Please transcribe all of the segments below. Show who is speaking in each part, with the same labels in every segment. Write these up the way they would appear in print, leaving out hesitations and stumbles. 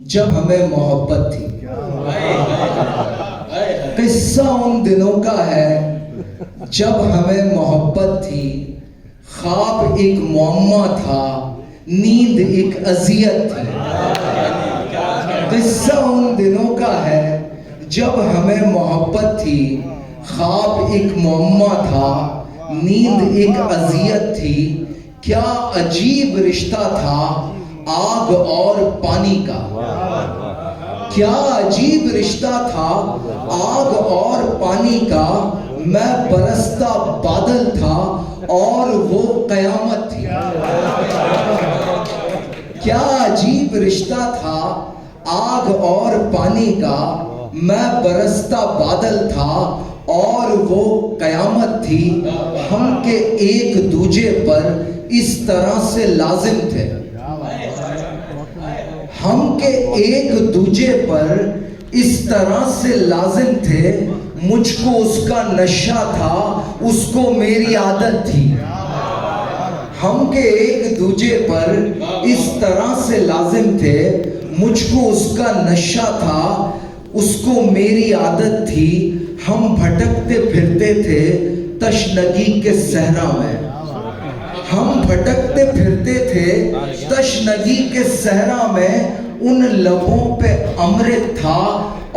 Speaker 1: جب ہمیں محبت تھی. قصہ ان دنوں کا ہے جب ہمیں محبت تھی. خواب ایک معمہ تھا، نیند ایک اذیت تھی. قصہ ان دنوں کا ہے جب ہمیں محبت تھی. خواب ایک معمہ تھا، نیند ایک اذیت تھی. کیا عجیب رشتہ تھا آگ اور پانی کا. کیا عجیب رشتہ تھا آگ اور پانی کا. میں برستا بادل تھا اور وہ قیامت تھی. کیا عجیب رشتہ تھا آگ اور پانی کا. میں برستا بادل تھا اور وہ قیامت تھی. ہم کے ایک دوجے پر اس طرح سے لازم تھے. ہم کے ایک دوجے پر اس طرح سے لازم تھے. مجھ کو اس کا نشہ تھا، اس کو میری عادت تھی. ہم کے ایک دوجے پر اس طرح سے لازم تھے. مجھ کو اس کا نشہ تھا، اس کو میری عادت تھی. ہم بھٹکتے پھرتے تھے تشنگی کے صحرا میں. ہم بھٹکتے پھرتے تھے تشنگی کے صحرا میں. ان لبوں پہ امرت تھا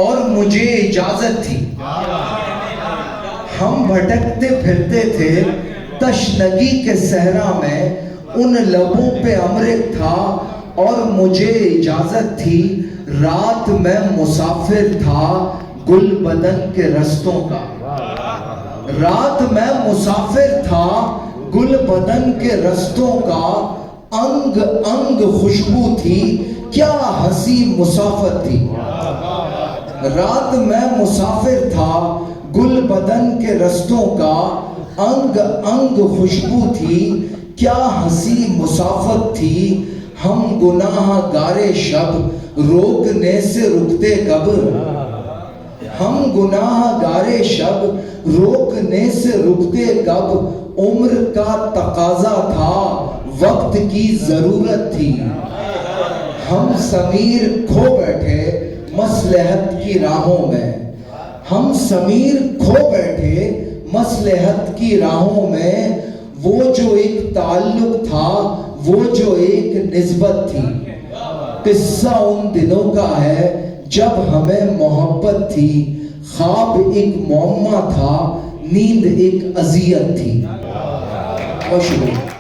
Speaker 1: اور مجھے اجازت تھی. ہم بھٹکتے پھرتے تھے تشنگی کے صحرا میں. ان لبوں پہ امرت تھا اور مجھے اجازت تھی. رات میں مسافر تھا گل بدن کے رستوں کا. رات میں مسافر تھا گل بدن کے رستوں کا. انگ انگ خوشبو تھی، کیا ہنسی مسافت تھی. رات میں مسافر تھا گل بدن کے رستوں کا. انگ انگ خوشبو تھی، کیا ہنسی مسافت تھی. ہم گناہ گارے شب روکنے سے رکتے کب. ہم گناہ گارے شب روکنے سے رکتے کب. عمر کا تقاضا تھا، وقت کی ضرورت تھی. ہم ضمیر کھو بیٹھے مصلحت کی راہوں میں. ہم ضمیر کھو بیٹھے مصلحت کی راہوں میں. وہ جو ایک تعلق تھا، وہ جو ایک نسبت تھی. قصہ ان دنوں کا ہے جب ہمیں محبت تھی. خواب ایک معمہ تھا، نیند ایک اذیت تھی. بہت شکریہ.